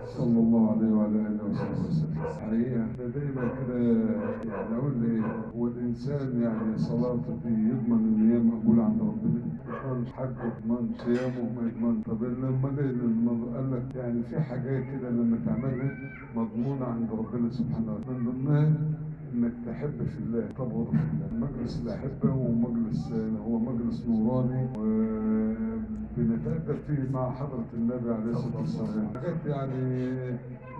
صلى الله عليه وعلى اله وصحبه وسلم. حقيقه احنا دايما كده يعني اقول لي هو الانسان يعني صلاته دي يضمن ان هي مقبوله عند ربنا؟ ما يضمنش حجه، ما يضمنش صيامه، ما يضمنش. طب لما قال لك يعني في حاجات كده لما تعملها مضمونه عند ربنا سبحانه وتعالى، من ضمنها انك تحب في الله، تبغض في الله. مجلس الاحبه ومجلس هو مجلس نوراني، بنتأدب فيه مع حضرة النبي عليه الصلاة والسلام. حاجات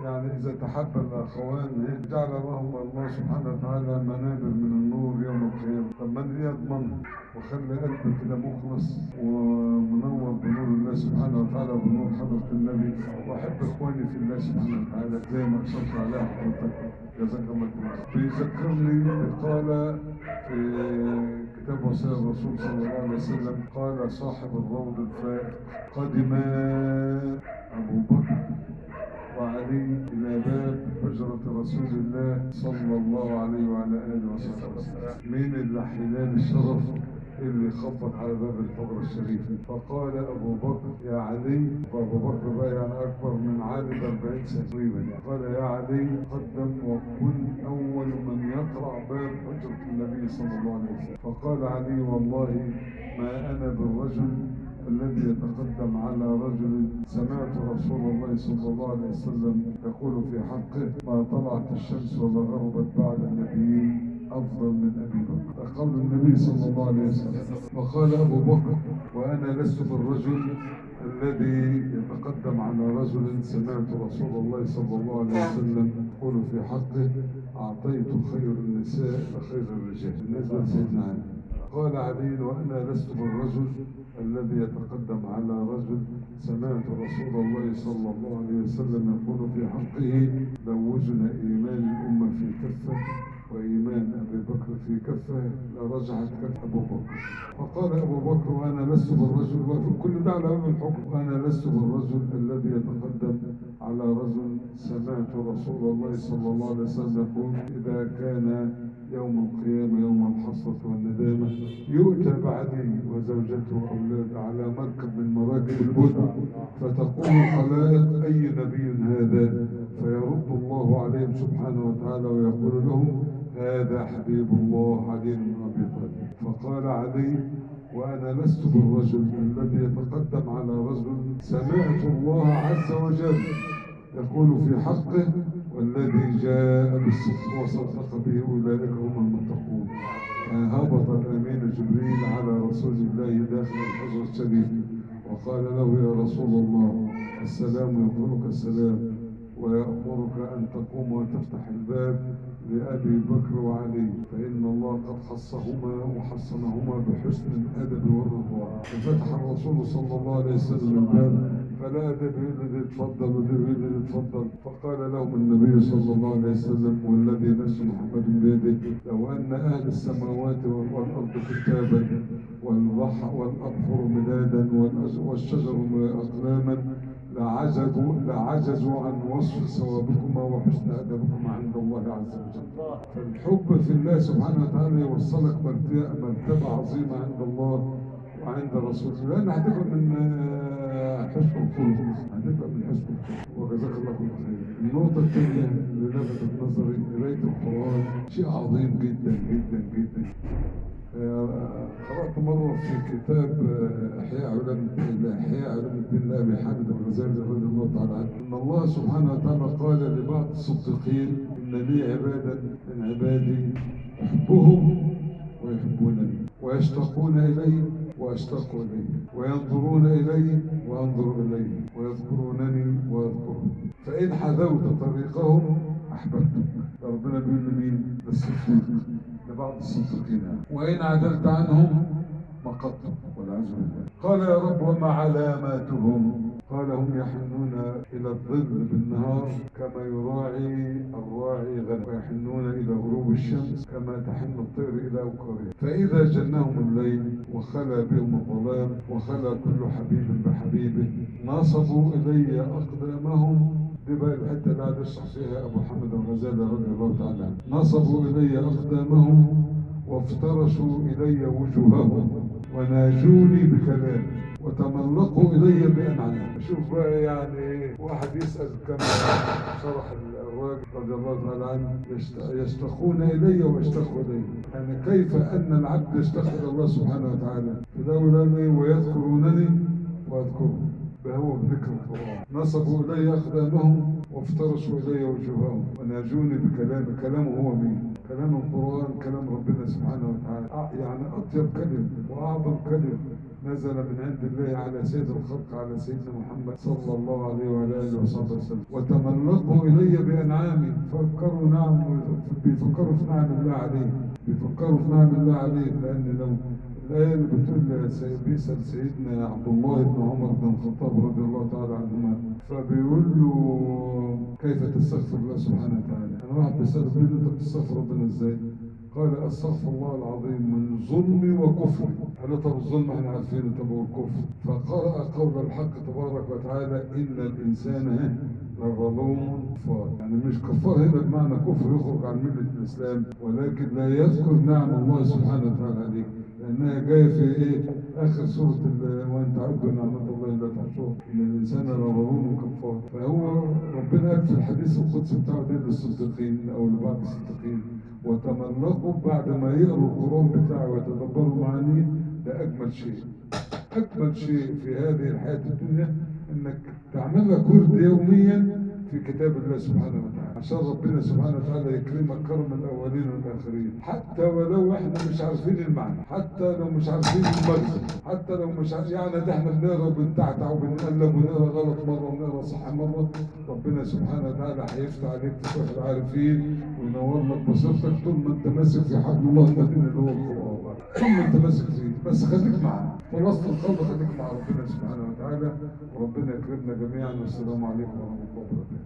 يعني إذا تحب الأخوان جعل لهم الله سبحانه وتعالى منابر من النور يوم القيامة. طب من يضمن وخلي قلبك كده مخلص ومنور بنور الله سبحانه وتعالى وبنور حضرة النبي، وأحب إخواني في الله سبحانه وتعالى زي ما أشرت عليها حضرتك، جزاك الله خير. بيذكرني قال في كتاب وصية الرسول صلى الله عليه وسلم، قال صاحب الروض الفائق: قدم أبو بكر وعلي إلى باب حجرة رسول الله صلى الله عليه وعلى آله وسلم. مين اللي حلال الشرف اللي خبط على باب الحجرة الشريفة؟ فقال أبو بكر: يا علي. وأبو بكر بقى يعني أكبر من علي ب40 سنة تقريبا يعني. قال: يا علي، قدم وكن أول من يقرع باب حجرة النبي صلى الله عليه وسلم. فقال علي: والله ما أنا بالرجل الذي يتقدم على رجل سمعت رسول الله صلى الله عليه وسلم يقول في حقه: ما طلعت الشمس ولا غربت بعد النبيين أفضل من أبي بكر. قول النبي صلى الله عليه وسلم. وقال أبو بكر: وأنا لست بالرجل الذي يتقدم على رجل سمعت رسول الله صلى الله عليه وسلم يقول في حقه: أعطيت خير النساء لخير الرجال. بالنسبة لسيدنا علي. قال علي: وأنا لست بالرجل الذي يتقدم على رجل سمعت رسول الله صلى الله عليه وسلم يقول في حقه: لو وزن إيمان الأمة في كفة وإيمان أبي بكر في كفة لرجحت كف أبو بكر. فقال أبو بكر: وأنا لست بالرجل، وفي كل ده على باب الحكم، وأنا لست بالرجل الذي يتقدم على رجل سمعت رسول الله صلى الله عليه وسلم يقول: إذا كان يوم القيامة يوم الحسرة والندامة يؤتى بعدي وزوجته وأولاده على مركب من مراكب الهدى، فتقول الخلائق: أي نبي هذا؟ فيرد الله عليهم سبحانه وتعالى ويقول لهم: هذا حبيب الله علي بن أبي طالب. فقال علي: وأنا لست بالرجل الذي يتقدم على رجل سمعت الله عز وجل يقول في حقه: والذي جاء بالصدق وصدق به أولئك هم المتقون. هبط الأمين جبريل على رسول الله داخل الحجر الشريف وقال له: يا رسول الله، السلام يقولك السلام، ويأمرك أن تقوم وتفتح الباب لأبي بكر وعلي، فإن الله قد خصهما وحصنهما بحسن الأدب والرضوان. ففتح الرسول صلى الله عليه وسلم الباب، فلا ده بيقول لي اتفضل وده بيقول لي اتفضل. فقال لهم النبي صلى الله عليه وسلم: والذي نفس محمد بيده لو أن أهل السماوات والأرض كتابا والبحر والأبحر مدادا والشجر أقلاما لعجزوا عن وصف ثوابكما وحسن أدبكما عند الله عز وجل. فالحب في الله سبحانه وتعالى يوصلك مرتبة عظيمة عند الله وعند رسول الله، لأن هتبقى من حسن الخلق، هتبقى من حسن الخلق. وجزاك الله كل خير. النقطة الثانية اللي لفتت نظري قراية القرآن شيء عظيم جدا جدا جدا. قرأت مرة في كتاب إحياء علوم الدين لأبي حامد الغزالي رضي الله تعالى عنه إن الله سبحانه وتعالى قال لبعض الصديقين: إن لي عبادا من عبادي أحبهم ويحبونني، ويشتاقون إلي وأشتاق إليه، وينظرون إلي وأنظر إليه، ويذكرونني وأذكرهم، فإن حذوت طريقهم أحببتك. ربنا بيقول لمين؟ للصديق، لبعض الصديقين. وإن عدلت عنهم مقتهم والعياذ بالله. قال: يا رب وما علاماتهم؟ قال: هم يحنون إلى الظل بالنهار كما يراعي الراعي غنم، ويحنون إلى غروب الشمس كما تحن الطير إلى أوكارها، فإذا جنهم الليل وخلى بهم الظلام وخلى كل حبيب بحبيبه نصبوا إلي أقدامهم. دي بقى الحته اللي قاعد يشرح فيها ابو حامد الغزالي رضي الله تعالى عنه. نصبوا الي اقدامهم وافترشوا الي وجوههم وناجوني بكلام وتملقوا إلي بأنعام. شوف بقى يعني واحد يسأل كما شرح الراجل رضي الله تعالى عنه، يشتقون إلي واشتقوا إلي، يعني كيف أن العبد يشتاق إلى الله سبحانه وتعالى فلولا ويذكرونني وأذكرهم، فهو بذكر القرآن. نصبوا إلي أقدامهم وافترشوا إلي وجوههم وناجوني بكلام. كلامه هو مين؟ كلام القرآن، كلام ربنا سبحانه وتعالى، يعني أطيب كلمة وأعظم كلمة نزل من عند الله على سيد الخلق، على سيدنا محمد صلى الله عليه وعلى آله وصحبه وسلم. وتملقوا إلي بأنعامي، فكروا نعم، بيفكروا في نعم الله عليه، بيفكروا في نعم الله عليه. لأن لو الآية اللي بتقول بيسأل سيدنا عبد الله بن عمر بن الخطاب رضي الله تعالى عنهما، فبيقول له كيف تستغفر الله سبحانه وتعالى؟ أنا واحد بيسأله بيقول له أنت بتستغفر ربنا إزاي؟ قال أستغفر الله العظيم من ظلمي وكفري. قال طب الظلم احنا عارفينه، طب والكفر؟ فقرأ قول الحق تبارك وتعالى إن الإنسان لظلوم كفار. يعني مش كفار هنا بمعنى كفر يخرج عن ملة الإسلام، ولكن لا يذكر نعم الله سبحانه وتعالى عليه، لأنها جاية في إيه؟ آخر سورة وأن تعدوا نعمة الله لا تحصوها إن الإنسان لظلوم كفار. فهو ربنا قال في الحديث القدسي بتاعه ده للصديقين أو لبعض الصديقين، وتملقوا بعد ما يقروا القرآن بتاعه ويتدبروا معانيه. ده أجمل شيء، أجمل شيء في هذه الحياة الدنيا إنك تعمل لك ورد يوميا في كتاب الله سبحانه وتعالى، عشان ربنا سبحانه وتعالى يكرمك كرم الأولين والآخرين. حتى ولو إحنا مش عارفين المعنى، حتى لو مش عارفين المغزى، حتى لو مش عارفين، يعني ده إحنا بنقرا وبنتعتع وبنقلب ونقرا غلط مرة ونقرا صح مرة، ربنا سبحانه وتعالى هيفتح عليك فتوح العارفين وينور لك بصيرتك طول ما أنت ماسك في حبل الله المتين اللي هو القرآن. طول ما أنت ماسك فيه، بس خليك معاه، خلاصة القلب خليك مع ربنا سبحانه وتعالى، وربنا يكرمنا جميعا. والسلام عليكم ورحمة الله وبركاته.